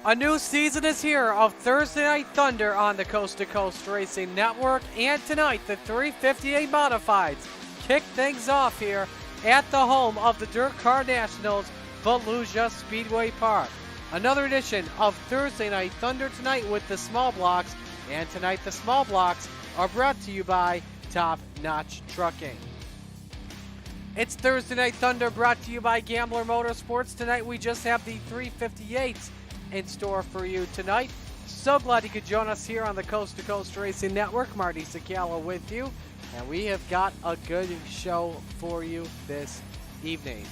A new season is here of Thursday Night Thunder on the Coast to Coast Racing Network, and tonight the 358 Modifieds kick things off here at the home of the Dirt Car Nationals, Volusia Speedway Park. Another edition of Thursday Night Thunder tonight with the small blocks, and tonight the small blocks are brought to you by Top Notch Trucking. It's Thursday Night Thunder brought to you by Gambler Motorsports. Tonight we just have the 358s in store for you tonight. So glad you could join us here on the Coast to Coast Racing Network. Marty Sakala with you, and we have got a good show for you this evening.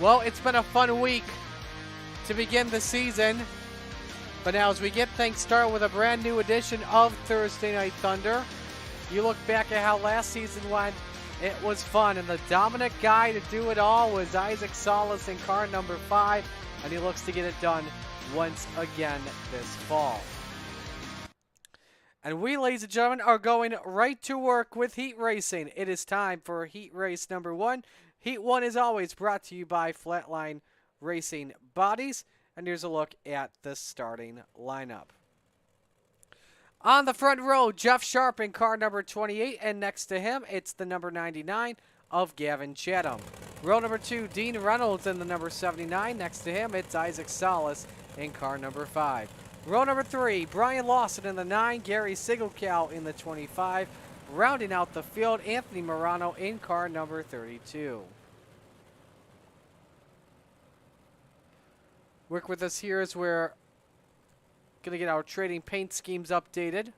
Well, it's been a fun week to begin the season, but now as we get things started with a brand new edition of Thursday Night Thunder, you look back at how last season went. It was fun, and the dominant guy to do it all was Isaac Salas in car number 5, and he looks to get it done once again this fall. And we, ladies and gentlemen, are going right to work with heat racing. It is time for heat race number 1. Heat 1 is always brought to you by Flatline Racing Bodies, and here's a look at the starting lineup. On the front row, Jeff Sharp in car number 28, and next to him, it's the number 99 of Gavin Chatham. Row number 2, Dean Reynolds in the number 79. Next to him, it's Isaac Salas in car number 5. Row number 3, Brian Lawson in the 9, Gary Sigelkow in the 25. Rounding out the field, Anthony Morano in car number 32. Work with us here as we're going to get our trading paint schemes updated,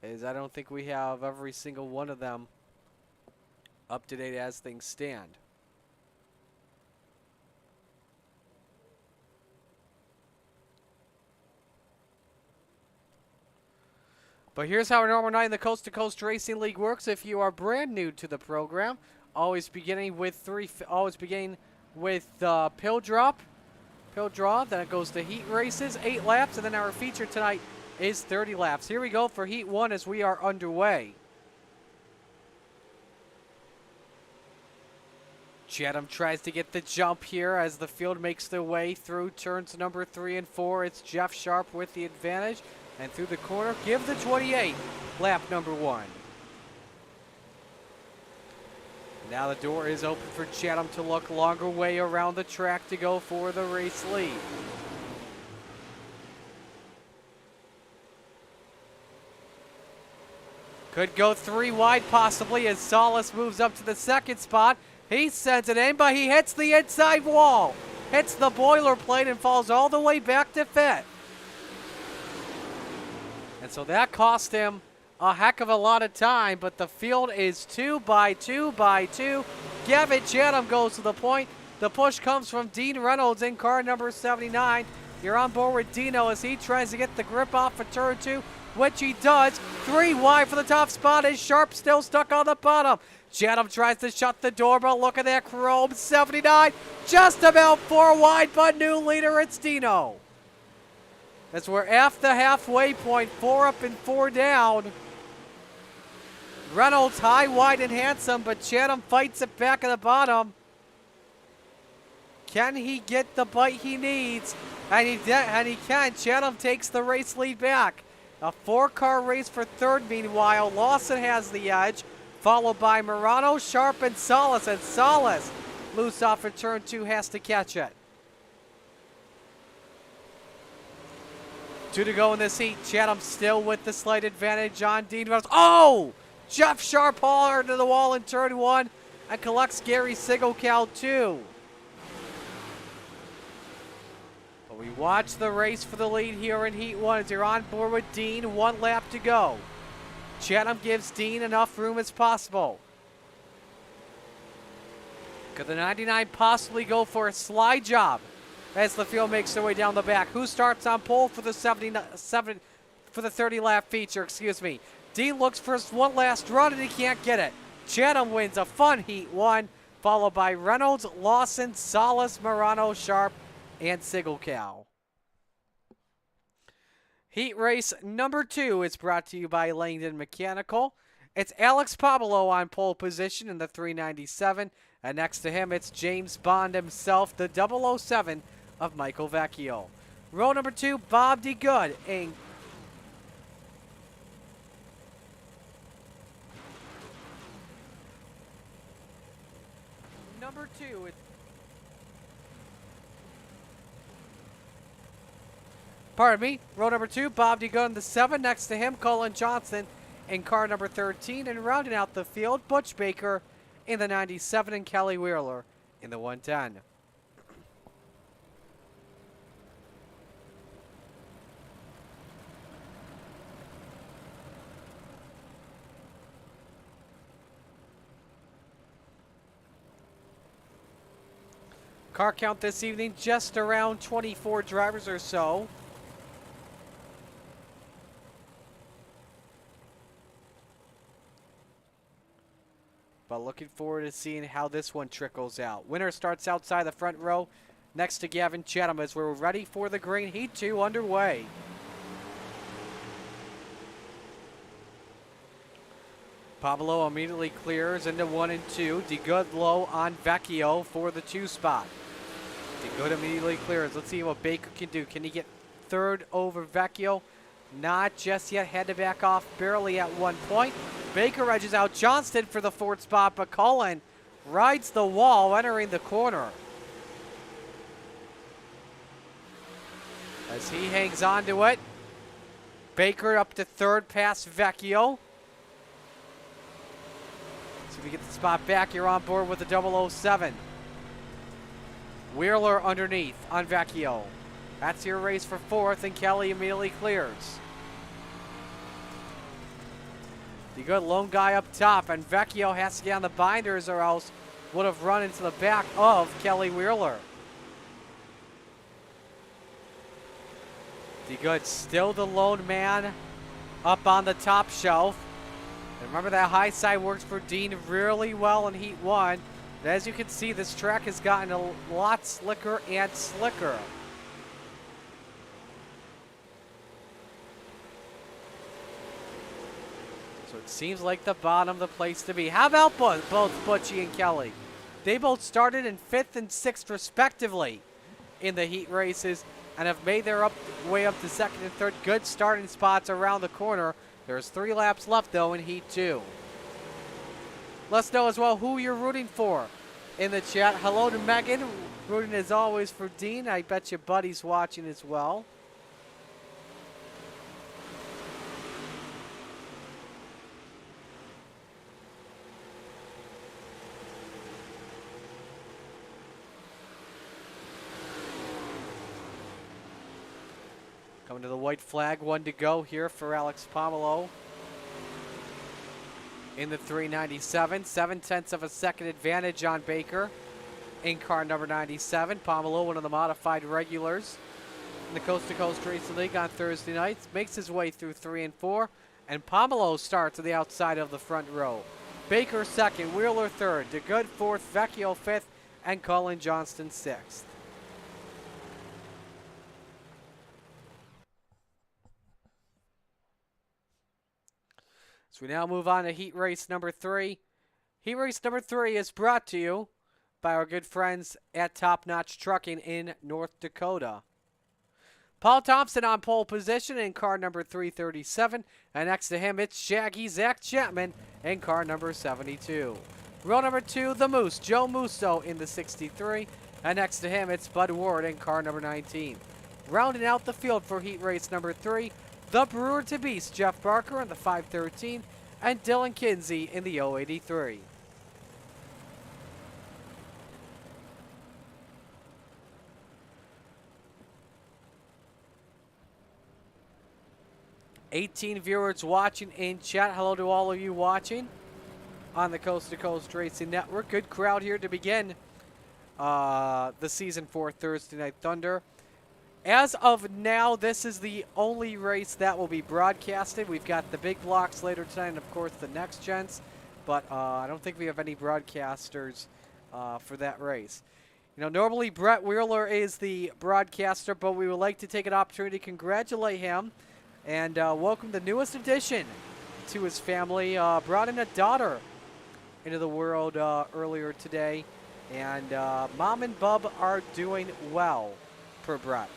as I don't think we have every single one of them up to date as things stand. But here's how a normal night in the Coast to Coast Racing League works. If you are brand new to the program, always beginning with pill draw, then it goes to heat races, 8 laps, and then our feature tonight is 30 laps. Here we go for heat 1 as we are underway. Chatham tries to get the jump here as the field makes their way through turns number 3 and 4. It's Jeff Sharp with the advantage, and through the corner, give the 28, lap number 1. Now the door is open for Chatham to look longer way around the track to go for the race lead. Could go 3 wide possibly as Salas moves up to the second spot. He sends it in, but he hits the inside wall. Hits the boilerplate and falls all the way back to 5th. And so that cost him a heck of a lot of time, but the field is 2 by 2 by 2. Gavin Chatham goes to the point. The push comes from Dean Reynolds in car number 79. You're on board with Dino as he tries to get the grip off for turn 2, which he does. 3 wide for the top spot as Sharp still stuck on the bottom. Chatham tries to shut the door, but look at that chrome 79. Just about 4 wide, but new leader, it's Dino. As we're at the halfway point, 4 up and 4 down. Reynolds high, wide, and handsome, but Chatham fights it back at the bottom. Can he get the bite he needs? And he can. Chatham takes the race lead back. A 4-car race for third, meanwhile. Lawson has the edge, followed by Morano, Sharp, and Salas. And Salas, loose off for turn 2, has to catch it. 2 to go in this heat. Chatham still with the slight advantage on Dean Reynolds. Oh! Jeff Sharp hard to the wall in turn 1 and collects Gary Sigelkow too. But we watch the race for the lead here in heat 1 as you're on board with Dean. 1 lap to go. Chatham gives Dean enough room as possible. Could the 99 possibly go for a slide job as the field makes their way down the back? Who starts on pole for the 30 lap feature, excuse me. Dean looks for one last run and he can't get it. Chatham wins a fun heat 1, followed by Reynolds, Lawson, Salas, Morano, Sharp, and Sigelkow. Heat race number 2 is brought to you by Langdon Mechanical. it's Alex Pablo on pole position in the 397. And next to him, it's James Bond himself, the 007 of Michael Vecchio. Row number 2, Bob DeGood in number 2. Pardon me, row number 2, Bob DeGood in the 7. Next to him, Colin Johnson in car number 13. And rounding out the field, Butch Baker in the 97 and Kelly Wheeler in the 110. Car count this evening, just around 24 drivers or so. But looking forward to seeing how this one trickles out. Winner starts outside the front row next to Gavin Chatham as we're ready for the Green Heat 2 underway. Pablo immediately clears into 1 and 2. DeGood low on Vecchio for the 2 spot. DeGood immediately clears. Let's see what Baker can do. Can he get third over Vecchio? Not just yet. Had to back off barely at one point. Baker edges out Johnston for the 4th spot, but Cullen rides the wall entering the corner. As he hangs on to it. Baker up to 3rd past Vecchio. See if we get the spot back. You're on board with the 007. Wheeler underneath on Vecchio. That's your race for 4th, and Kelly immediately clears. The good lone guy up top, and Vecchio has to get on the binders or else would have run into the back of Kelly Wheeler. DeGood still the lone man up on the top shelf. And remember that high side works for Dean really well in Heat 1. And as you can see, this track has gotten a lot slicker and slicker. So it seems like the bottom of the place to be. How about both Butchie and Kelly? They both started in 5th and 6th respectively in the heat races and have made their way up to 2nd and 3rd. Good starting spots around the corner. There's 3 laps left though in Heat 2. Let us know as well who you're rooting for in the chat. Hello to Megan, rooting as always for Dean. I bet your buddy's watching as well. Coming to the white flag, 1 to go here for Alex Pamelo. In the 397, 7/10 of a second advantage on Baker in car number 97. Pamelo, one of the modified regulars in the Coast to Coast Racing League on Thursday nights, makes his way through 3 and 4, and Pamelo starts to the outside of the front row. Baker 2nd, Wheeler 3rd, DeGood 4th, Vecchio 5th, and Colin Johnston 6th. So we now move on to heat race number 3. Heat race number 3 is brought to you by our good friends at Top Notch Trucking in North Dakota. Paul Thompson on pole position in car number 337. And next to him, it's Shaggy Zach Chapman in car number 72. Row number 2, the Moose, Joe Musso in the 63. And next to him, it's Bud Ward in car number 19. Rounding out the field for heat race number 3, the Brewer to Beast, Jeff Barker in the 513, and Dylan Kinsey in the 083. $18 viewers watching in chat. Hello to all of you watching on the Coast to Coast Racing Network. Good crowd here to begin the season for Thursday Night Thunder. As of now, this is the only race that will be broadcasted. We've got the big blocks later tonight and, of course, the next gens. But I don't think we have any broadcasters for that race. You know, normally Brett Wheeler is the broadcaster, but we would like to take an opportunity to congratulate him and welcome the newest addition to his family. Brought in a daughter into the world earlier today. And Mom and Bub are doing well, per Brett.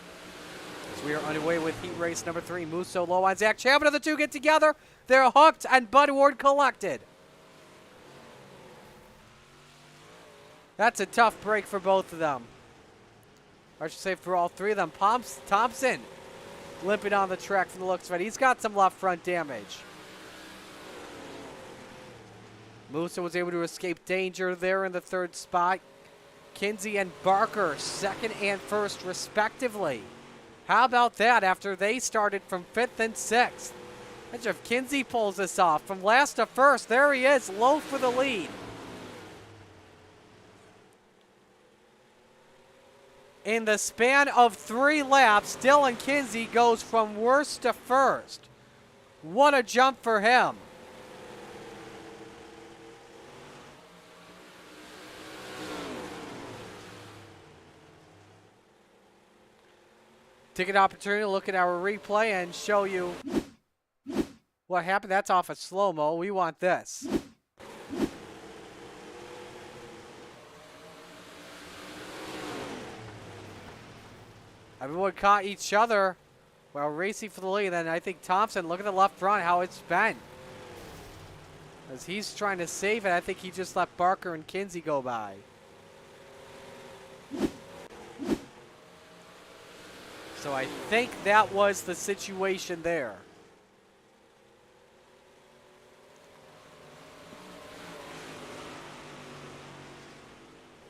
So we are underway with heat race number 3. Musso low on Zach Chapman. The two get together. They're hooked, and Bud Ward collected. That's a tough break for both of them. Or I should say for all three of them. Thompson limping on the track from the looks of it. He's got some left front damage. Musso was able to escape danger there in the 3rd spot. Kinsey and Barker, 2nd and 1st respectively. How about that after they started from 5th and 6th? Imagine if Kinsey pulls this off from last to 1st. There he is, low for the lead. In the span of 3 laps, Dylan Kinsey goes from worst to 1st. What a jump for him. Take an opportunity to look at our replay and show you what happened. That's off of slow-mo. We want this. Everyone caught each other while racing for the lead. And I think Thompson, look at the left front, how it's bent. As he's trying to save it, I think he just let Barker and Kinsey go by. So I think that was the situation there.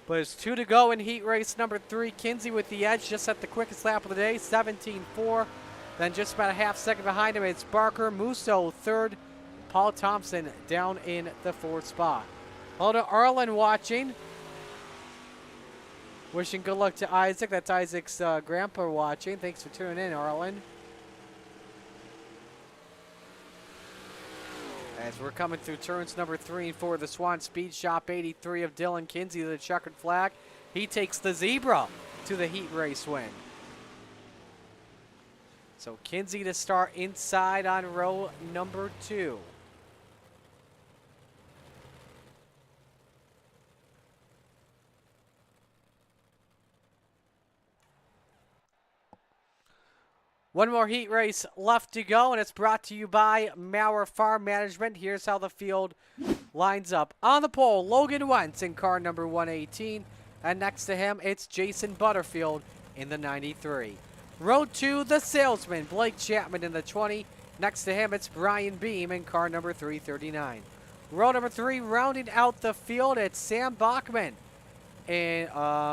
But it's 2 to go in heat race number 3. Kinsey with the edge, just at the quickest lap of the day, 17.4. Then just about a half second behind him, it's Barker. Musso 3rd. Paul Thompson down in the 4th spot. Hello to Arlen watching. Wishing good luck to Isaac. That's Isaac's grandpa watching. Thanks for tuning in, Arlen. As we're coming through turns number 3 and 4, the Swan Speed Shop 83 of Dylan Kinsey, the checkered flag. He takes the zebra to the heat race win. So Kinsey to start inside on row number 2. One more heat race left to go, and it's brought to you by Maurer Farm Management. Here's how the field lines up. On the pole, Logan Wentz in car number 118, and next to him, it's Jason Butterfield in the 93. Row 2, the salesman, Blake Chapman in the 20. Next to him, it's Brian Beam in car number 339. Row number 3, rounding out the field, it's Sam Bachman. And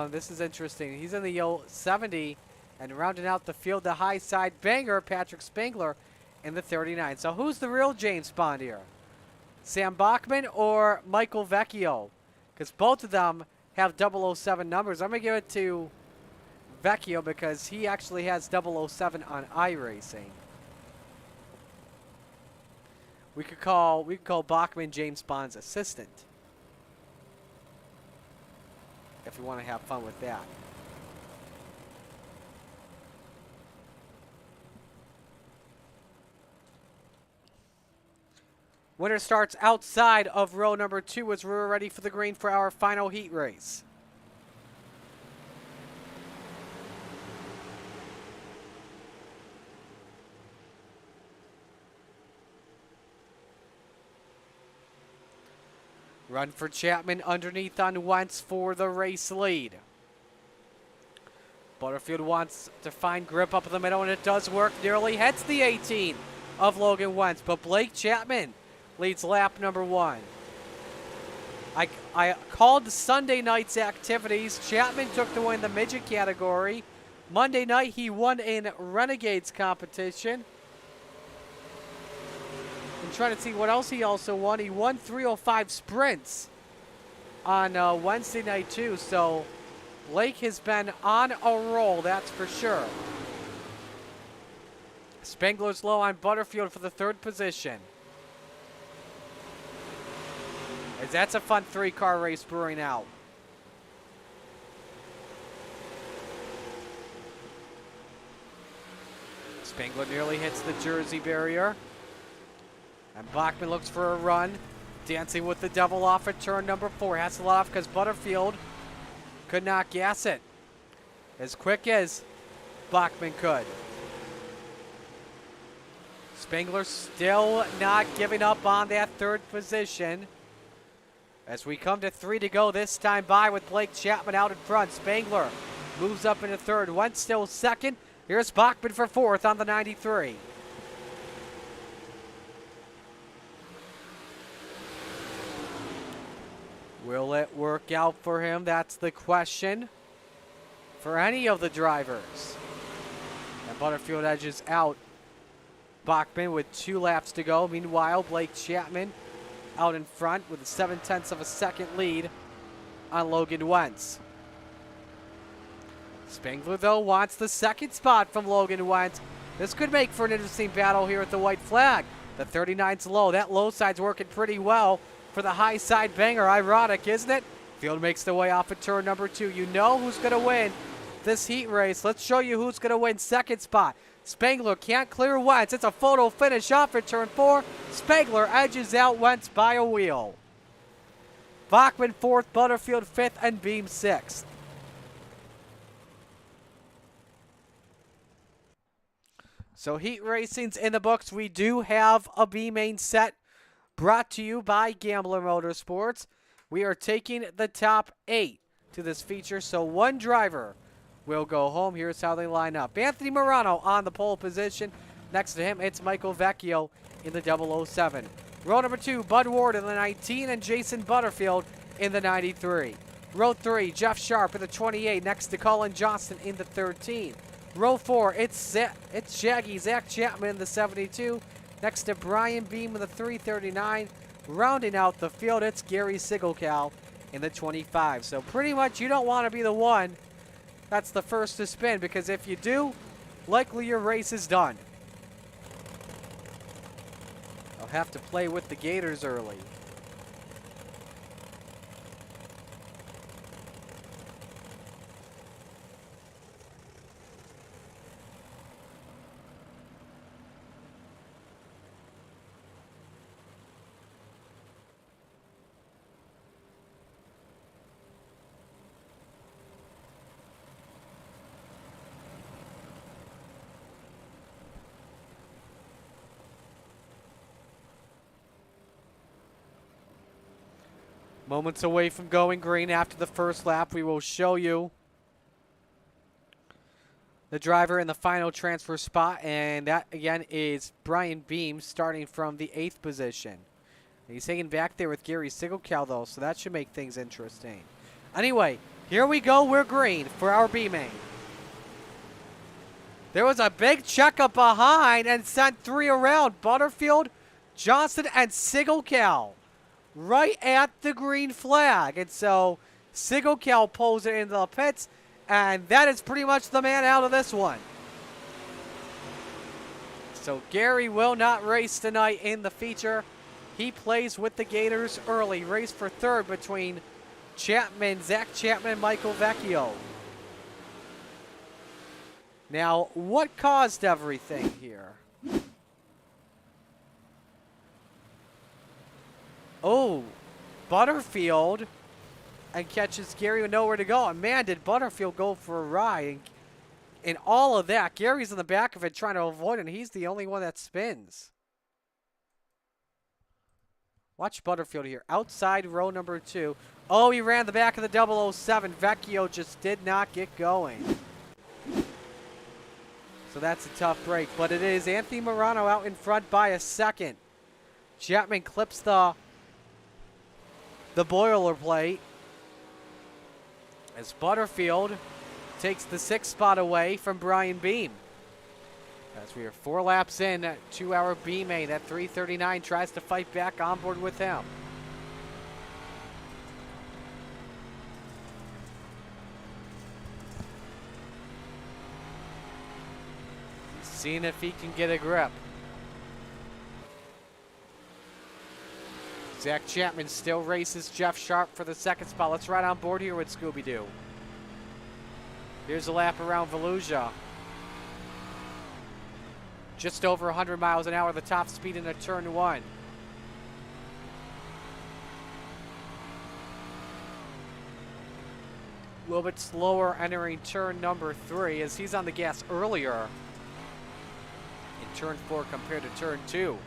this is interesting. He's in the 70. And rounding out the field, the high side banger, Patrick Spangler in the 39. So who's the real James Bond here? Sam Bachman or Michael Vecchio? Because both of them have 007 numbers. I'm going to give it to Vecchio because he actually has 007 on iRacing. We could call Bachman James Bond's assistant. If we want to have fun with that. Winner starts outside of row number 2 as we're ready for the green for our final heat race. Run for Chapman underneath on Wentz for the race lead. Butterfield wants to find grip up in the middle, and it does work. Nearly hits the 18 of Logan Wentz, but Blake Chapman leads lap number 1. I called Sunday night's activities. Chapman took the win in the midget category. Monday night, he won in Renegades competition. I'm trying to see what else he also won. He won 305 sprints on Wednesday night, too. So Blake has been on a roll, that's for sure. Spangler's low on Butterfield for the 3rd position. As that's a fun 3-car race brewing out. Spangler nearly hits the Jersey barrier. And Bachman looks for a run. Dancing with the devil off at turn number 4. Has to let off because Butterfield could not gas it as quick as Bachman could. Spangler still not giving up on that third position. As we come to 3 to go, this time by with Blake Chapman out in front. Spangler moves up into third. Wentz still second. Here's Bachman for fourth on the 93. Will it work out for him? That's the question for any of the drivers. And Butterfield edges out Bachman with 2 laps to go. Meanwhile, Blake Chapman out in front with a 0.7 of a second lead on Logan Wentz. Spangler, though, wants the second spot from Logan Wentz. This could make for an interesting battle here at the white flag. The 39's low. That low side's working pretty well for the high side banger. Ironic, isn't it? Field makes the way off at turn number 2. You know who's going to win this heat race. Let's show you who's going to win second spot. Spangler can't clear Wentz. It's a photo finish off at turn 4. Spangler edges out Wentz by a wheel. Bachman 4th, Butterfield 5th, and Beam 6th. So heat racing's in the books. We do have a B main set brought to you by Gambler Motorsports. We are taking the top 8 to this feature, so 1 driver will go home. Here's how they line up. Anthony Morano on the pole position. Next to him, it's Michael Vecchio in the 007. Row number 2, Bud Ward in the 19 and Jason Butterfield in the 93. Row 3, Jeff Sharp in the 28 next to Colin Johnston in the 13. Row 4, it's Shaggy Zach Chapman in the 72 next to Brian Beam in the 339. Rounding out the field, it's Gary Sigelcal in the 25. So pretty much you don't want to be the one that's the first to spin, because if you do, likely your race is done. I'll have to play with the Gators early. Moments away from going green after the first lap. We will show you the driver in the final transfer spot, and that again is Brian Beam starting from the 8th position. He's hanging back there with Gary Sigelcal though, so that should make things interesting. Anyway, here we go. We're green for our B main. There was a big checkup behind and sent 3 around. Butterfield, Johnston, and Sigelcal right at the green flag. And so Sigelcal pulls it into the pits, and that is pretty much the man out of this one. So Gary will not race tonight in the feature. He plays with the Gators early. Race for 3rd between Chapman, Zach Chapman, and Michael Vecchio. Now, what caused everything here? Oh, Butterfield and catches Gary with nowhere to go. And man, did Butterfield go for a ride. And all of that, Gary's in the back of it trying to avoid it, and he's the only one that spins. Watch Butterfield here. Outside row number 2. Oh, he ran the back of the 007. Vecchio just did not get going. So that's a tough break. But it is Anthony Morano out in front by a second. Chapman clips the boilerplate as Butterfield takes the 6th spot away from Brian Beam. As we are 4 laps in to our B main at 339, tries to fight back on board with him. Seeing if he can get a grip. Zach Chapman still races Jeff Sharp for the 2nd spot. Let's ride on board here with Scooby-Doo. Here's a lap around Volusia. Just over 100 miles an hour, the top speed in a turn 1. A little bit slower entering turn number 3 as he's on the gas earlier in turn 4 compared to turn 2.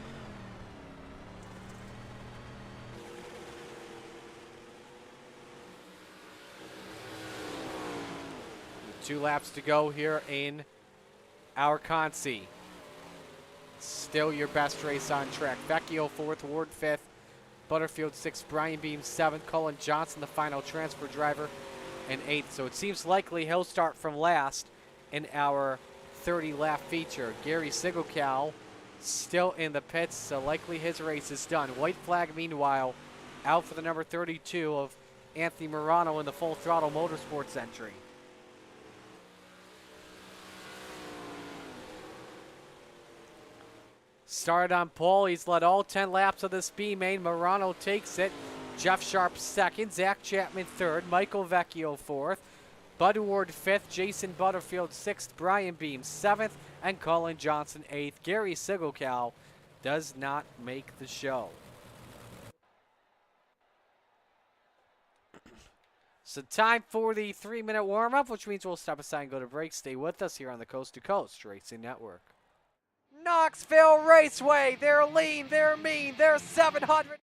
Two laps to go here in our Conci. Still your best race on track. Vecchio 4th, Ward 5th, Butterfield 6th, Brian Beam 7th, Cullen Johnson the final transfer driver, and 8th. So it seems likely he'll start from last in our 30-lap feature. Gary Sigelkow still in the pits, so likely his race is done. White flag, meanwhile, out for the number 32 of Anthony Morano in the Full Throttle Motorsports entry. Started on pole. He's led all 10 laps of this B main. Morano takes it. Jeff Sharp second. Zach Chapman third. Michael Vecchio fourth. Bud Ward fifth. Jason Butterfield sixth. Brian Beam seventh. And Colin Johnson eighth. Gary Sigelkow does not make the show. So time for the 3-minute warm-up, which means we'll step aside and go to break. Stay with us here on the Coast to Coast Racing Network. Knoxville Raceway, they're lean, they're mean, they're 700.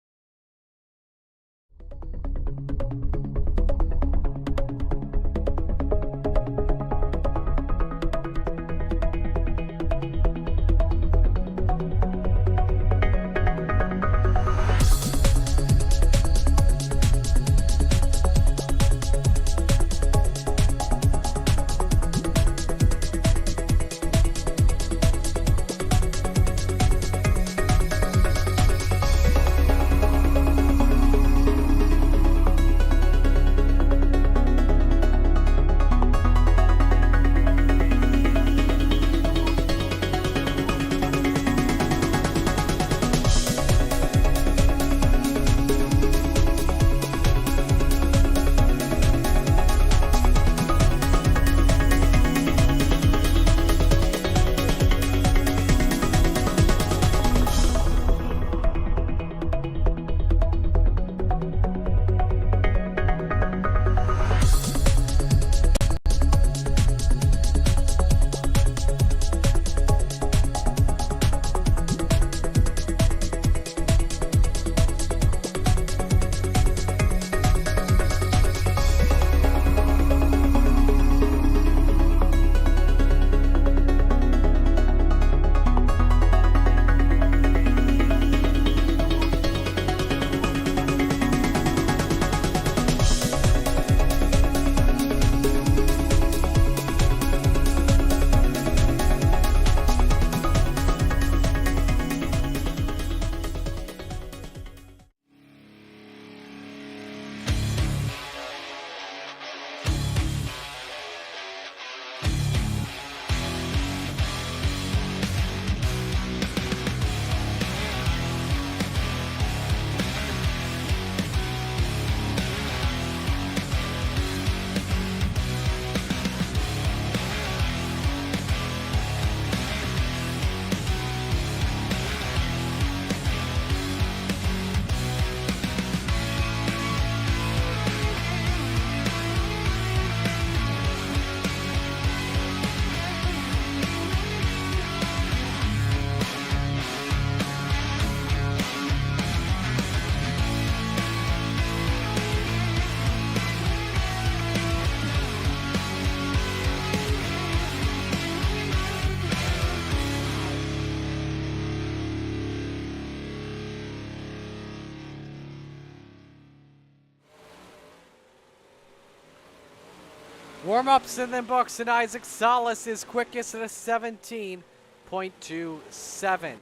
Warm-ups in the books, and Isaac Salas is quickest at a 17.27.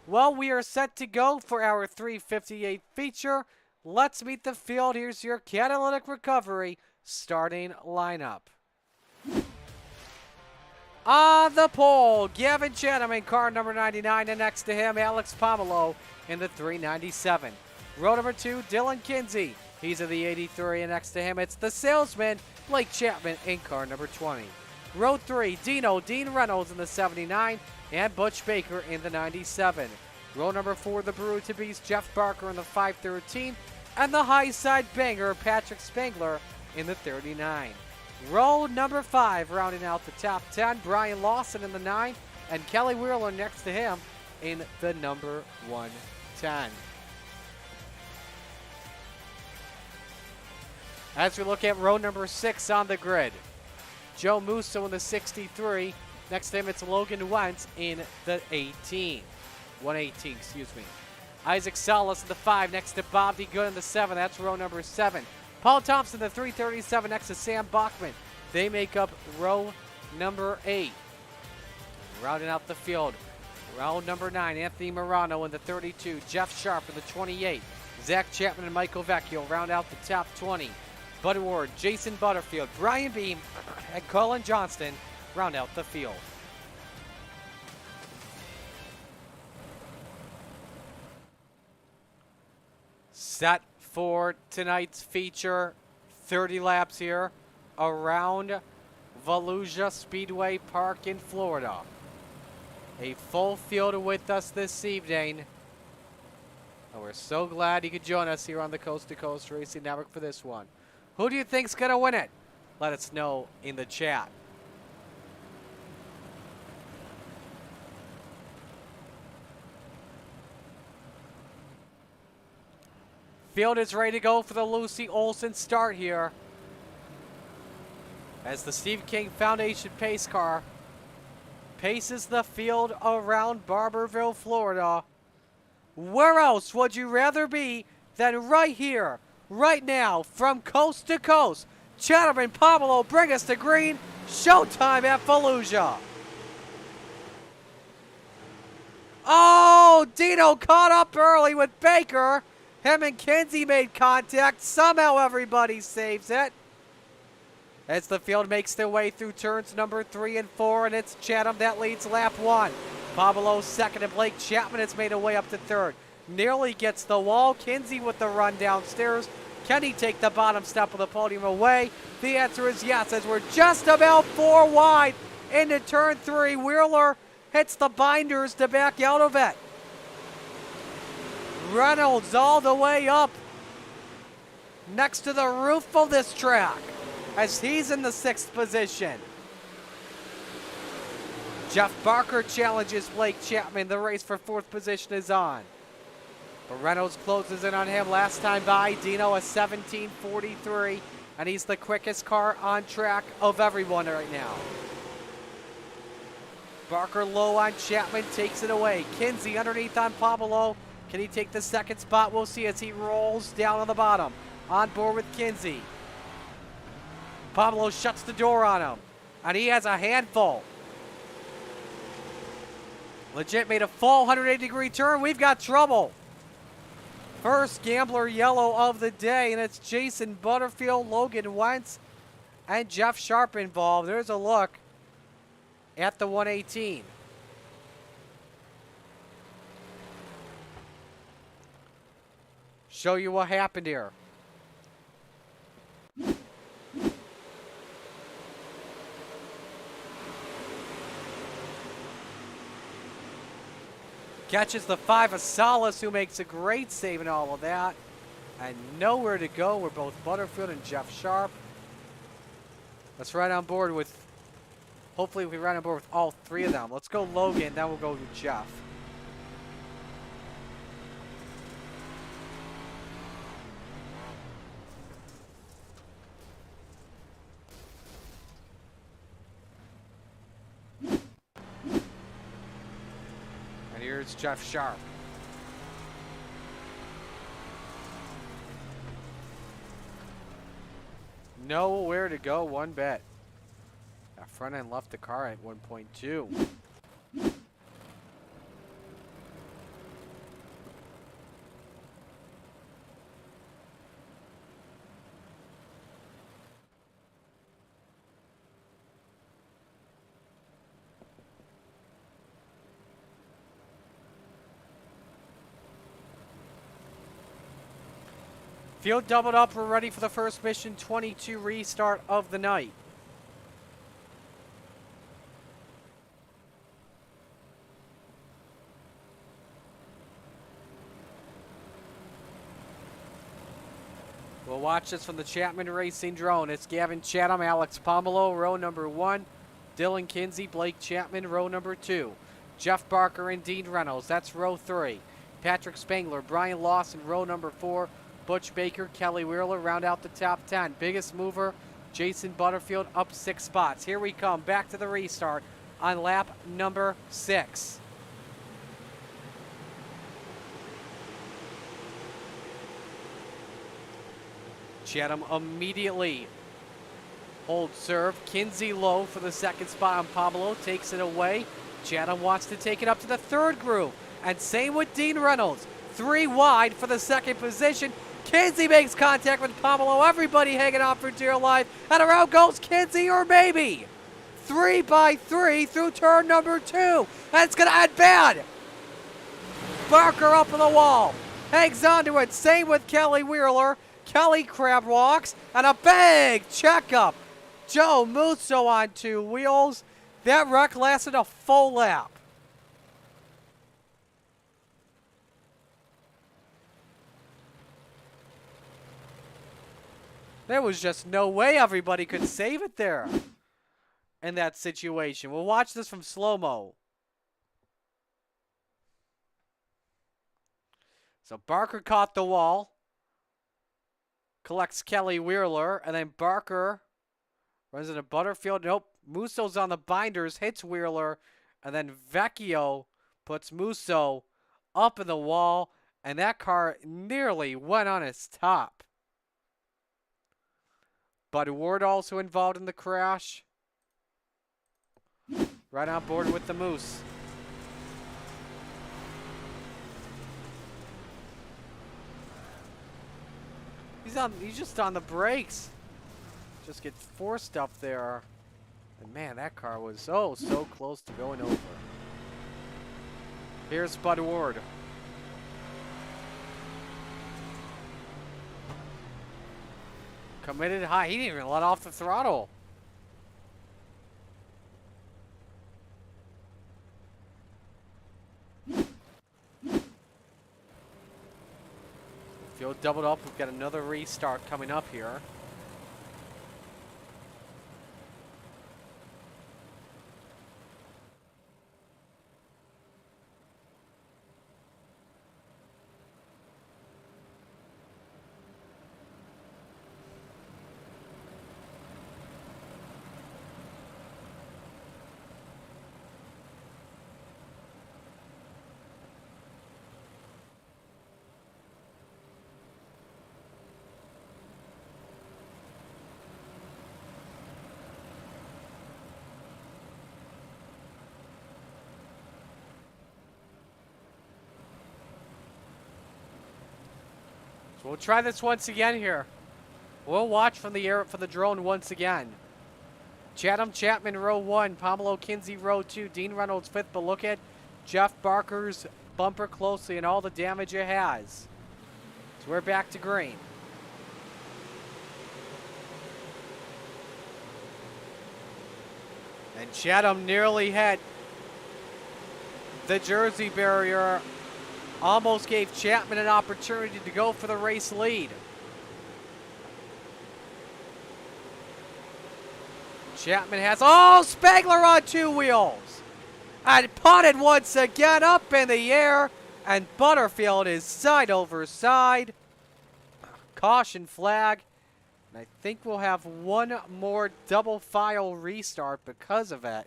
Well, we are set to go for our 358 feature. Let's meet the field. Here's your catalytic recovery starting lineup. On the pole, Gavin Chatham in car number 99, and next to him, Alex Pomelo in the 397. Row number 2, Dylan Kinsey. He's in the 83, and next to him, it's the salesman, Blake Chapman in car number 20. Row 3, Dean Reynolds in the 79, and Butch Baker in the 97. Row number 4, the Brew to Beast, Jeff Barker in the 513, and the high side banger, Patrick Spangler in the 39. Row number 5, rounding out the top 10, Brian Lawson in the 9, and Kelly Wheeler next to him in the number 110. As we look at row number 6 on the grid, Joe Musso in the 63. Next to him, it's Logan Wentz in the 118, excuse me. Isaac Salas in the 5, next to Bob D. Good in the 7. That's row number 7. Paul Thompson, the 337, next to Sam Bachman. They make up row number 8. Rounding out the field, row number 9, Anthony Morano in the 32, Jeff Sharp in the 28, Zach Chapman and Michael Vecchio round out the top 20. Bud Ward, Jason Butterfield, Brian Beam, and Colin Johnston round out the field. Set for tonight's feature, 30 laps here around Volusia Speedway Park in Florida. A full field with us this evening. And we're so glad you could join us here on the Coast to Coast Racing Network for this one. Who do you think's going to win it? Let us know in the chat. Field is ready to go for the Lucy Olson start here. As the Steve King Foundation pace car paces the field around Barberville, Florida. Where else would you rather be than right here, right now, from coast to coast? Chatham and Pablo bring us to green. Showtime at Volusia. Oh, Dino caught up early with Baker. Him and Kinsey made contact. Somehow everybody saves it. As the field makes their way through turns number 3 and 4, and it's Chatham that leads lap 1. Pablo second, and Blake Chapman has made a way up to third. Nearly gets the wall. Kinsey with the run downstairs. Can he take the bottom step of the podium away? The answer is yes, as we're just about 4 wide into turn 3. Wheeler hits the binders to back out of it. Reynolds all the way up next to the roof of this track as he's in the 6th position. Jeff Barker challenges Blake Chapman. The race for 4th position is on. But Reynolds closes in on him last time by. Dino a 17:43, and he's the quickest car on track of everyone right now. Barker low on Chapman, takes it away. Kinsey underneath on Pablo. Can he take the 2nd spot? We'll see as he rolls down on the bottom. On board with Kinsey. Pablo shuts the door on him, and he has a handful. Legit made a full 180-degree turn. We've got trouble. First Gambler yellow of the day, and it's Jason Butterfield, Logan Wentz, and Jeff Sharp involved. There's a look at the 118. Show you what happened here. Catches the 5 of Salas, who makes a great save in all of that. And nowhere to go. We're both Butterfield and Jeff Sharp. Let's ride on board with, hopefully we ride on board with all 3 of them. Let's go Logan, then we'll go with Jeff. Here's Jeff Sharp. Nowhere to go, one bit. That front end left the car at 1.2. Field doubled up. We're ready for the first mission 22 restart of the night. We'll We'll watch this from the Chapman Racing drone. It's Gavin Chatham, Alex Pomelo, row number 1. Dylan Kinsey, Blake Chapman, row number 2. Jeff Barker and Dean Reynolds, that's row 3. Patrick Spangler, Brian Lawson, row number 4. Butch Baker, Kelly Wheeler round out the top 10. Biggest mover, Jason Butterfield, up 6 spots. Here we come, back to the restart on lap number 6. Chatham immediately holds serve. Kinsey low for the second spot on Pablo, takes it away. Chatham wants to take it up to the 3rd groove. And same with Dean Reynolds. 3 wide for the 2nd position. Kinsey makes contact with Pablo. Everybody hanging on for dear life. And around goes Kinsey, or maybe 3 by 3 through turn number 2. And it's going to end bad. Barker up on the wall. Hangs onto it. Same with Kelly Wheeler. Kelly crab walks. And a big checkup. Joe Musso on 2 wheels. That wreck lasted a full lap. There was just no way everybody could save it there in that situation. We'll watch this from slow-mo. So Barker caught the wall. Collects Kelly Wheeler. And then Barker runs into Butterfield. Nope. Musso's on the binders. Hits Wheeler. And then Vecchio puts Musso up in the wall. And that car nearly went on its top. Bud Ward also involved in the crash. Right on board with the Moose. He's just on the brakes. Just gets forced up there. And man, that car was so close to going over. Here's Bud Ward. Committed high. He didn't even let off the throttle. Field doubled up. We've got another restart coming up here. So we'll try this once again here. We'll watch from the air for the drone once again. Chatham Chapman row 1, Pamelo Kinsey row 2, Dean Reynolds 5th, but look at Jeff Barker's bumper closely and all the damage it has. So we're back to green. And Chatham nearly hit the Jersey barrier. Almost gave Chapman an opportunity to go for the race lead. Chapman has, Spangler on 2 wheels. And punted once again up in the air. And Butterfield is side over side. Caution flag. And I think we'll have one more double file restart because of it.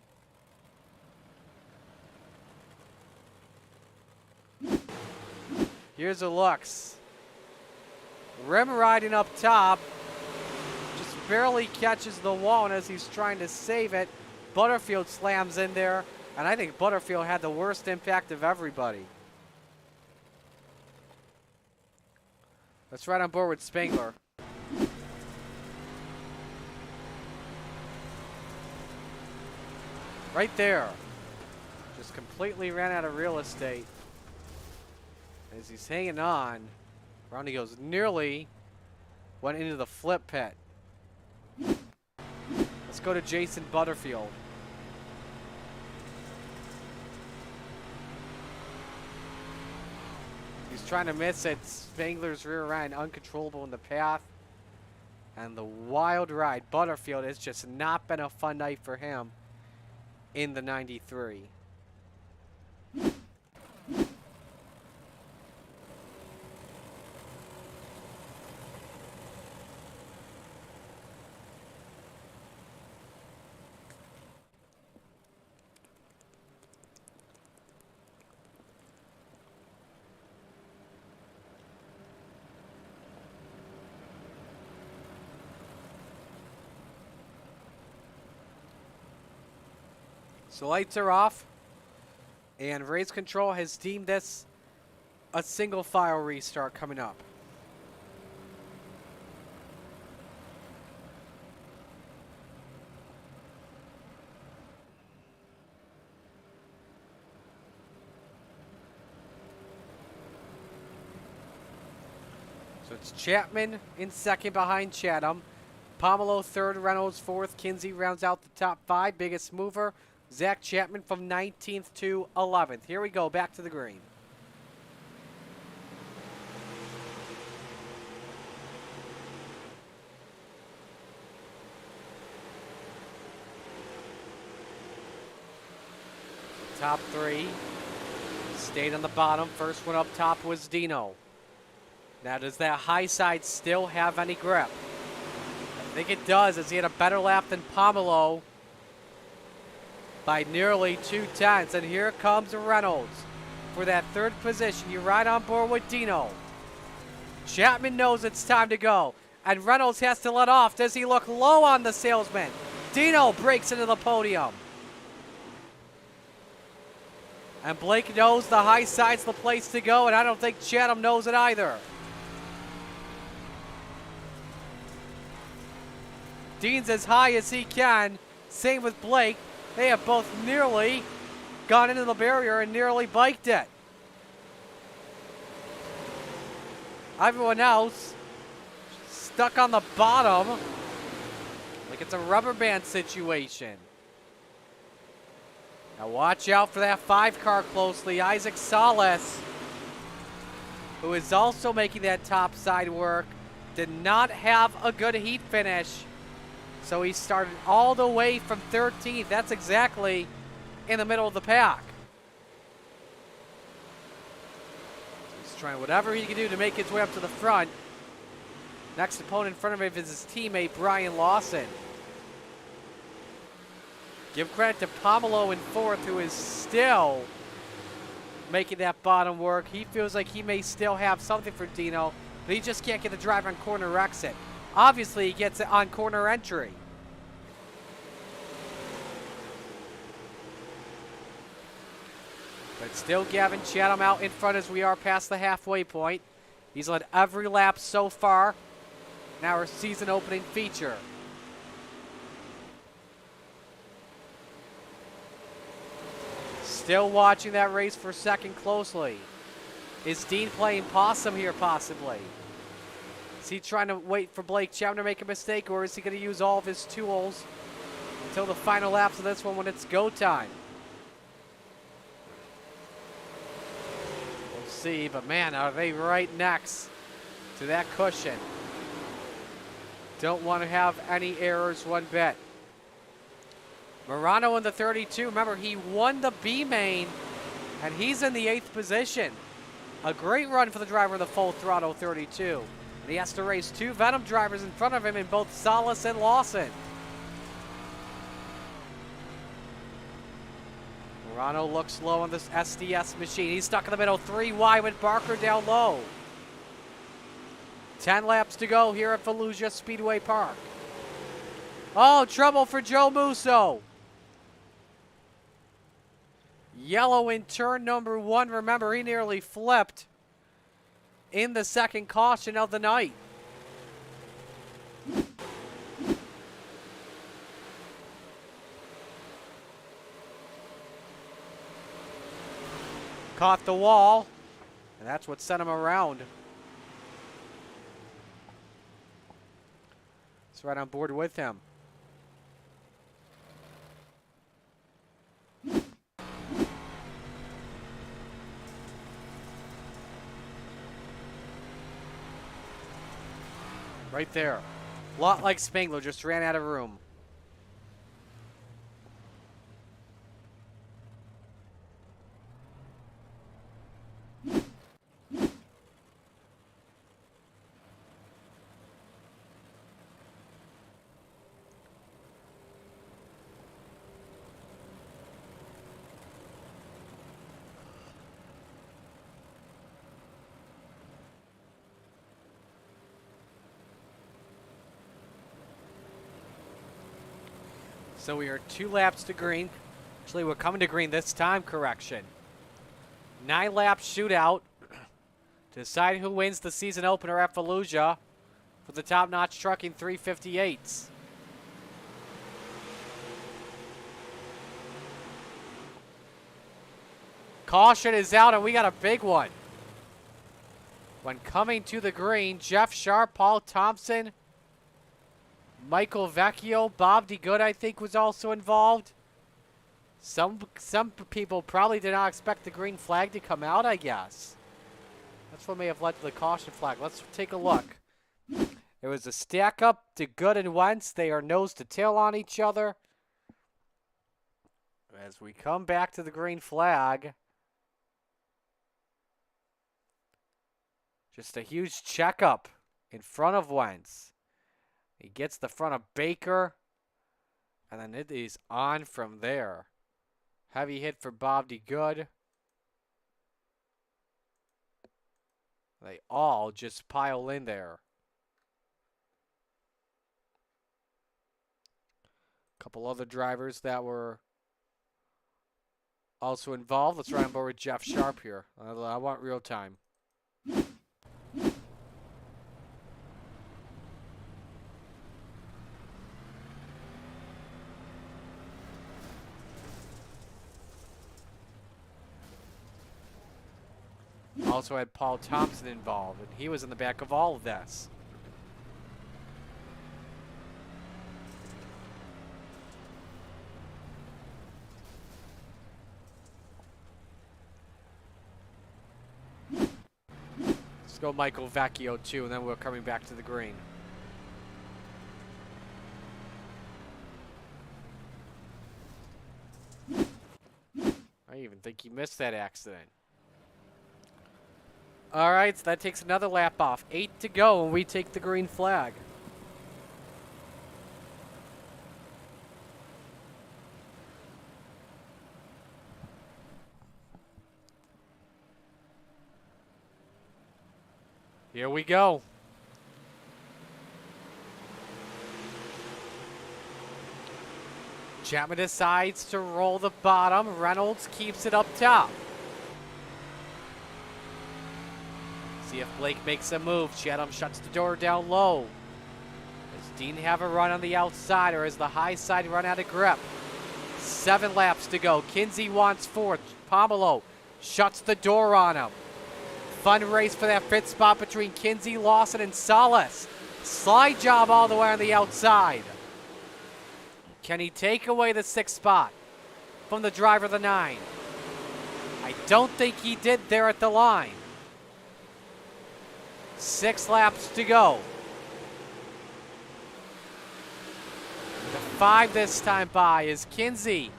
Here's a looks. Rim riding up top. Just barely catches the wall, and as he's trying to save it, Butterfield slams in there. And I think Butterfield had the worst impact of everybody. Let's ride on board with Spangler. Right there. Just completely ran out of real estate. As he's hanging on, around he goes, nearly went into the flip pit. Let's go to Jason Butterfield. He's trying to miss it. Spangler's rear end uncontrollable in the path. And the wild ride, Butterfield, has just not been a fun night for him in the 93. So lights are off, and race control has deemed this a single file restart coming up. So it's Chapman in second behind Chatham. Pomelo third, Reynolds fourth. Kinsey rounds out the top five. Biggest mover, Zach Chapman from 19th to 11th. Here we go, back to the green. Top three stayed on the bottom. First one up top was Dino. Now, does that high side still have any grip? I think it does, as he had a better lap than Pomelo by nearly 2/10. And here comes Reynolds for that third position. You ride on board with Dino. Chapman knows it's time to go, and Reynolds has to let off. Does he look low on the salesman? Dino breaks into the podium. And Blake knows the high side's the place to go, and I don't think Chatham knows it either. Dean's as high as he can. Same with Blake. They have both nearly gone into the barrier and nearly biked it. Everyone else stuck on the bottom like it's a rubber band situation. Now watch out for that 5 car closely. Isaac Salas, who is also making that top side work, did not have a good heat finish. So he started all the way from 13th. That's exactly in the middle of the pack. He's trying whatever he can do to make his way up to the front. Next opponent in front of him is his teammate, Brian Lawson. Give credit to Pomelo in fourth, who is still making that bottom work. He feels like he may still have something for Dino, but he just can't get the drive on corner exit. Obviously, he gets it on corner entry. But still Gavin Chatham out in front as we are past the halfway point. He's led every lap so far in our season opening feature. Still watching that race for second closely. Is Dean playing possum here possibly? Is he trying to wait for Blake Chapman to make a mistake, or is he going to use all of his tools until the final laps of this one when it's go time? We'll see, but man, are they right next to that cushion. Don't want to have any errors one bit. Morano in the 32. Remember, he won the B main, and he's in the 8th position. A great run for the driver of the full throttle 32. And he has to race 2 Venom drivers in front of him in both Salas and Lawson. Morano looks low on this SDS machine. He's stuck in the middle, 3 wide with Barker down low. 10 laps to go here at Volusia Speedway Park. Oh, trouble for Joe Musso. Yellow in turn number 1. Remember, he nearly flipped in the second caution of the night. Caught the wall, and that's what sent him around. It's right on board with him. Right there. A lot like Spangler, just ran out of room. So we are 2 laps to green. Actually, we're coming to green this time, correction. 9 lap shootout to decide who wins the season opener at Volusia for the top-notch trucking 358s. Caution is out, and we got a big one. When coming to the green, Jeff Sharp, Paul Thompson, Michael Vecchio, Bob DeGood, I think, was also involved. Some people probably did not expect the green flag to come out, I guess. That's what may have led to the caution flag. Let's take a look. There was a stack up to Good and Wentz. They are nose to tail on each other. As we come back to the green flag, just a huge checkup in front of Wentz. He gets the front of Baker, and then it is on from there. Heavy hit for Bob DeGood. They all just pile in there. A couple other drivers that were also involved. Let's run on board with Jeff Sharp here. I want real time. Also had Paul Thompson involved, and he was in the back of all of this. Let's go Michael Vecchio too, and then we're coming back to the green. I even think he missed that accident. All right, so that takes another lap off. 8 to go, and we take the green flag. Here we go. Chapman decides to roll the bottom. Reynolds keeps it up top. See if Blake makes a move. Chatham shuts the door down low. Does Dean have a run on the outside, or is the high side run out of grip? 7 laps to go. Kinsey wants 4th. Pomelo shuts the door on him. Fun race for that 5th spot between Kinsey, Lawson, and Salas. Slide job all the way on the outside. Can he take away the 6th spot from the driver of the 9? I don't think he did there at the line. 6 laps to go. The 5 this time by is Kinsey.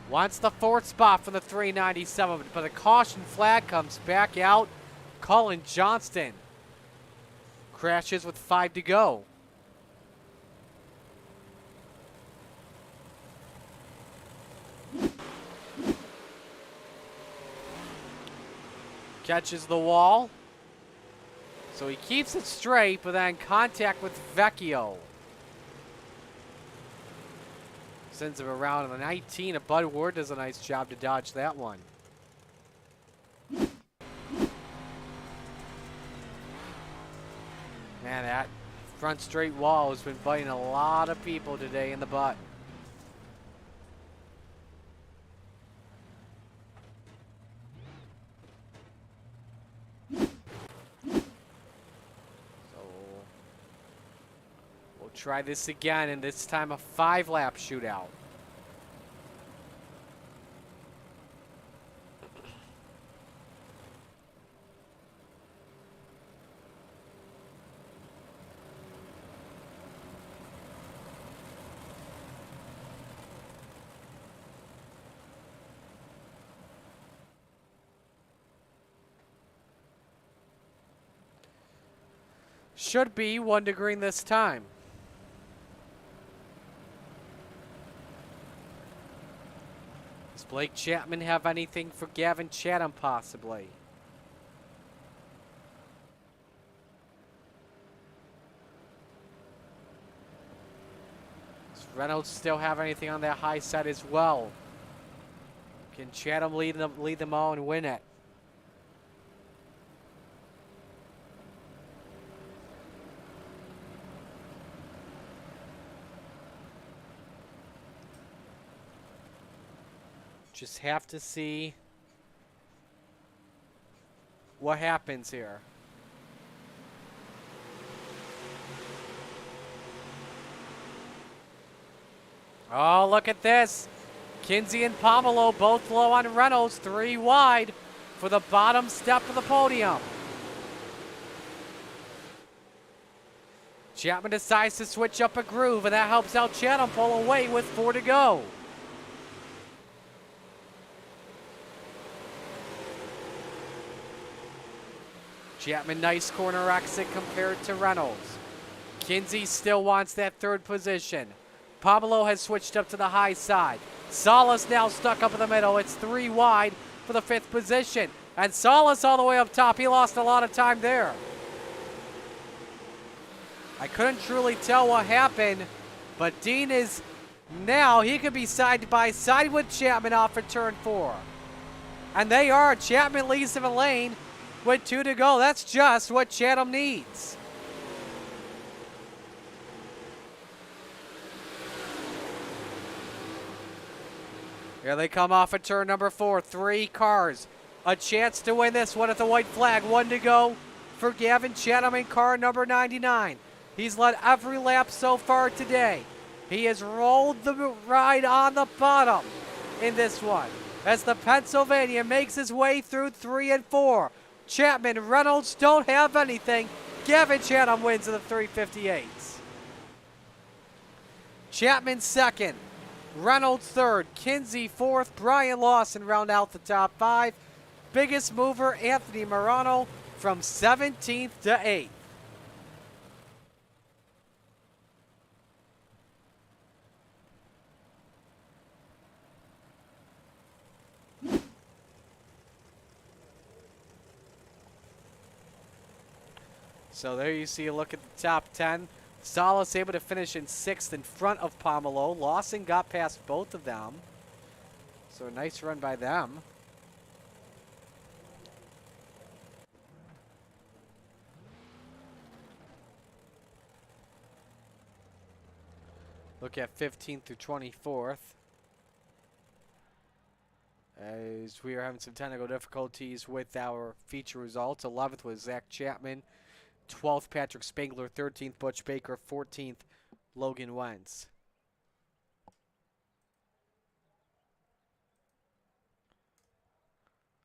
Wants the 4th spot from the 397, but a caution flag comes back out. Colin Johnston crashes with 5 to go. Catches the wall. So he keeps it straight, but then contact with Vecchio. Sends him around the 19. Bud Ward does a nice job to dodge that one. Man, that front straight wall has been biting a lot of people today in the butt. Try this again, and this time a 5-lap shootout. Should be 1 to green this time. Does Blake Chapman have anything for Gavin Chatham possibly? Does Reynolds still have anything on that high side as well? Can Chatham lead them all and win it? Just have to see what happens here. Oh, look at this. Kinsey and Pomelo both low on Reynolds, 3 wide for the bottom step of the podium. Chapman decides to switch up a groove, and that helps out Chatham pull away with 4 to go. Chapman, nice corner exit compared to Reynolds. Kinsey still wants that 3rd position. Pomelo has switched up to the high side. Salas now stuck up in the middle. It's 3 wide for the 5th position. And Salas all the way up top. He lost a lot of time there. I couldn't truly tell what happened, but Dean is now, he could be side by side with Chapman off of turn 4. And they are. Chapman leads in the lane with 2 to go. That's just what Chatham needs. Here they come off of turn number 4. 3 cars. A chance to win this one at the white flag. 1 to go for Gavin Chatham in car number 99. He's led every lap so far today. He has rolled the ride on the bottom in this one as the Pennsylvania makes his way through 3 and 4. Chapman, Reynolds don't have anything. Gavin Chatham wins in the 358s. Chapman 2nd. Reynolds 3rd. Kinsey 4th. Brian Lawson round out the top 5. Biggest mover, Anthony Morano from 17th to 8th. So there you see a look at the top 10. Salas able to finish in 6th in front of Pomelo. Lawson got past both of them. So a nice run by them. Look at 15th through 24th. As we are having some technical difficulties with our feature results. 11th was Zach Chapman. 12th, Patrick Spangler. 13th, Butch Baker. 14th, Logan Wentz.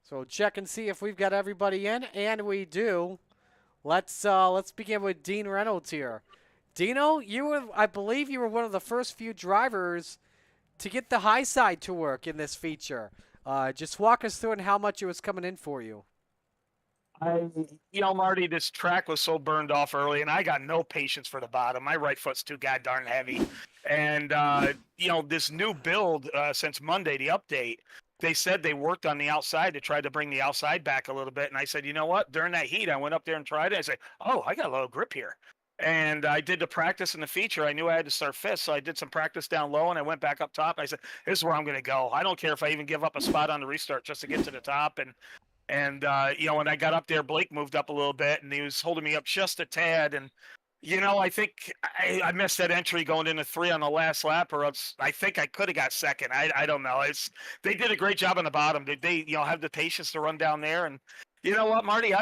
So check and see if we've got everybody in, and we do. Let's begin with Dean Reynolds here. Dino, I believe you were one of the first few drivers to get the high side to work in this feature. Just walk us through and how much it was coming in for you. Marty, this track was so burned off early, and I got no patience for the bottom. My right foot's too goddamn heavy. And, this new build since Monday, the update, they said they worked on the outside to try to bring the outside back a little bit. And I said, you know what? During that heat, I went up there and tried it. I said, oh, I got a little grip here. And I did the practice in the feature. I knew I had to start 5th, so I did some practice down low, and I went back up top. I said, this is where I'm going to go. I don't care if I even give up a spot on the restart just to get to the top. And when I got up there, Blake moved up a little bit, and he was holding me up just a tad. And, I think I missed that entry going into 3 on the last lap, or else I think I could have got 2nd. I don't know. They did a great job on the bottom. They have the patience to run down there. And you know what, Marty?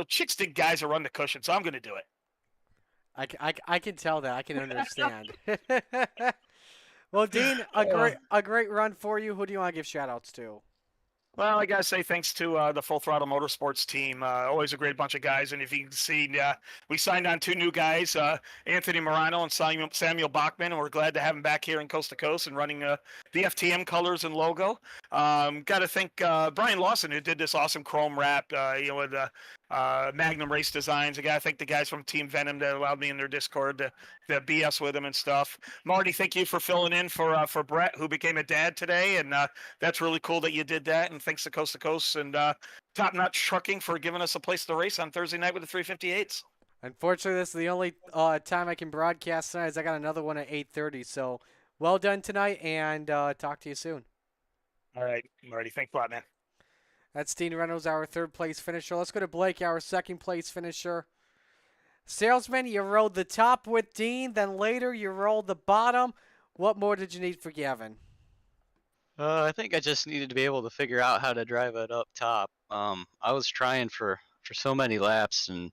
Chicks dig guys that run the cushion, so I'm going to do it. I can tell that. I can understand. Well, Dean, a great run for you. Who do you want to give shout-outs to? Well, I got to say thanks to the Full Throttle Motorsports team. Always a great bunch of guys. And if you can see, we signed on 2 new guys, Anthony Morano and Samuel Bachman, and we're glad to have them back here in Coast to Coast and running the the FTM colors and logo. Got to thank Brian Lawson, who did this awesome chrome wrap, with Magnum Race Designs. I got to thank the guys from Team Venom that allowed me in their Discord to BS with them and stuff. Marty, thank you for filling in for Brett, who became a dad today, and that's really cool that you did that. And thanks to Coast to Coast and Top Notch Trucking for giving us a place to race on Thursday night with the 358s. Unfortunately, this is the only time I can broadcast tonight, as I got another one at 8:30. So well done tonight, and talk to you soon. All right, Marty. Thanks a lot, man. That's Dean Reynolds, our third-place finisher. Let's go to Blake, our second-place finisher. Salesman, you rode the top with Dean, then later you rolled the bottom. What more did you need for Gavin? I think I just needed to be able to figure out how to drive it up top. I was trying for so many laps, and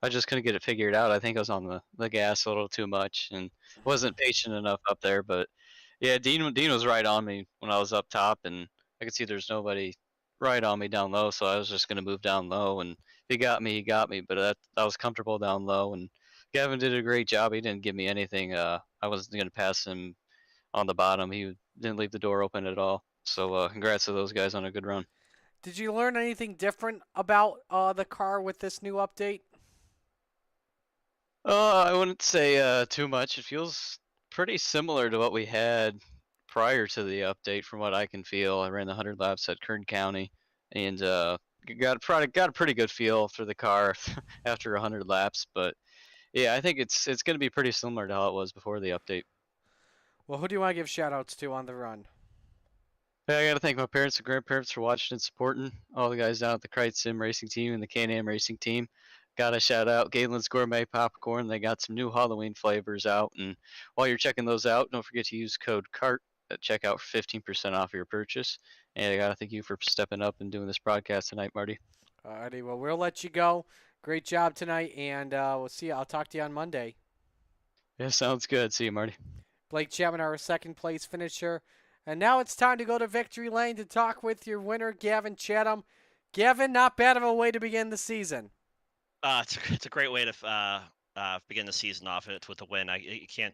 I just couldn't get it figured out. I think I was on the gas a little too much and wasn't patient enough up there. But yeah, Dean was right on me when I was up top, and I could see there's nobody right on me down low, so I was just gonna move down low, and he got me. But I was comfortable down low, and Gavin did a great job. He didn't give me anything. I wasn't gonna pass him on the bottom. He didn't leave the door open at all. So congrats to those guys on a good run. Did you learn anything different about the car with this new update? I wouldn't say too much. It feels pretty similar to what we had prior to the update, from what I can feel. I ran the 100 laps at Kern County, and got a pretty good feel for the car after 100 laps. But yeah, I think it's going to be pretty similar to how it was before the update. Well, who do you want to give shout-outs to on the run? Hey, I got to thank my parents and grandparents for watching and supporting. All the guys down at the Krite Sim Racing Team and the Can-Am Racing Team. Got to shout out Galen's Gourmet Popcorn. They got some new Halloween flavors out. And while you're checking those out, don't forget to use code CART at checkout for 15% off your purchase. And I got to thank you for stepping up and doing this broadcast tonight, Marty. Alrighty, well, we'll let you go. Great job tonight, and we'll see you. I'll talk to you on Monday. Yeah, sounds good. See you, Marty. Blake Chapman, our second-place finisher. And now it's time to go to Victory Lane to talk with your winner, Gavin Chatham. Gavin, not bad of a way to begin the season. It's a great way to begin the season off with a win. You can't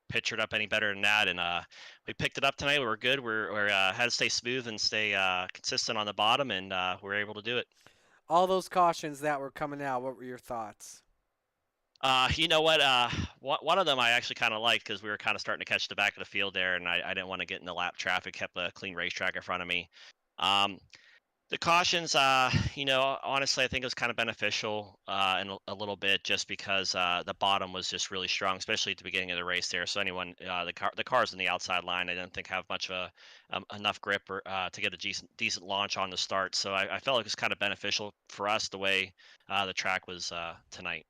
picture it up any better than that. And we picked it up tonight. We were good. We had to stay smooth and stay consistent on the bottom, and we were able to do it. All those cautions that were coming out, what were your thoughts? You know what? One of them I actually kind of liked, because we were kind of starting to catch the back of the field there, and I didn't want to get in the lap traffic. Kept a clean racetrack in front of me. The cautions, honestly, I think it was kind of beneficial in a little bit, just because the bottom was just really strong, especially at the beginning of the race there. So the cars in the outside line, I didn't think have much of enough grip to get a decent launch on the start. So I felt like it was kind of beneficial for us the way the track was tonight.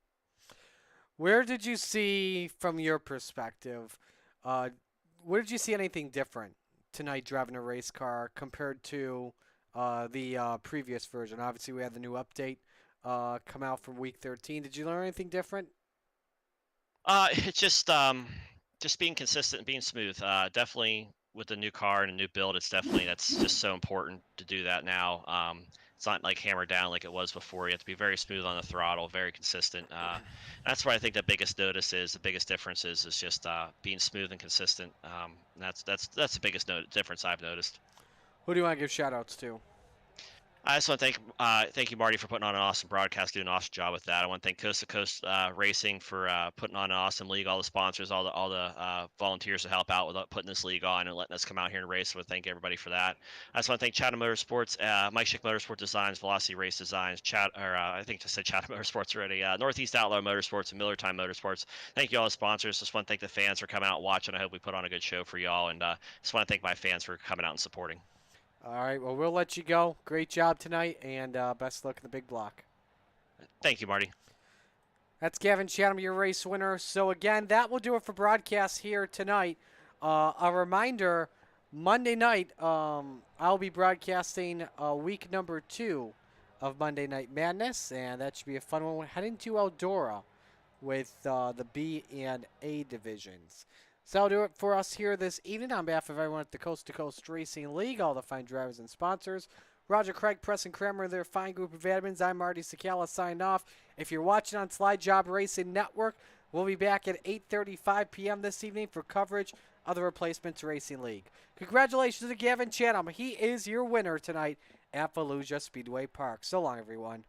Where did you see, from your perspective, where did you see anything different tonight driving a race car compared to the previous version? Obviously, we had the new update come out from week 13. Did you learn anything different? It's just being consistent and being smooth. Definitely with the new car and a new build, that's just so important to do that now. It's not like hammered down like it was before. You have to be very smooth on the throttle, very consistent. That's where I think the biggest difference is just being smooth and consistent. That's the biggest difference I've noticed. Who do you want to give shout-outs to? I just want to thank you, Marty, for putting on an awesome broadcast, doing an awesome job with that. I want to thank Coast to Coast Racing for putting on an awesome league, all the sponsors, all the volunteers to help out with putting this league on and letting us come out here and race. So I thank everybody for that. I just want to thank Chatham Motorsports, Mike Schick Motorsport Designs, Velocity Race Designs, I think I said Chatham Motorsports already, Northeast Outlaw Motorsports, and Miller Time Motorsports. Thank you all the sponsors. Just want to thank the fans for coming out and watching. I hope we put on a good show for y'all, and just want to thank my fans for coming out and supporting. All right, well, we'll let you go. Great job tonight, and best luck in the big block. Thank you, Marty. That's Gavin Chatham, your race winner. So, again, that will do it for broadcast here tonight. A reminder, Monday night, I'll be broadcasting week number 2 of Monday Night Madness, and that should be a fun one. We're heading to Eldora with the B and A divisions. So that'll do it for us here this evening. On behalf of everyone at the Coast to Coast Racing League, all the fine drivers and sponsors, Roger Craig, Preston Kramer, their fine group of admins, I'm Marty Sakala, signed off. If you're watching on Slide Job Racing Network, we'll be back at 8:35 p.m. this evening for coverage of the Replacements Racing League. Congratulations to Gavin Chatham. He is your winner tonight at Volusia Speedway Park. So long, everyone.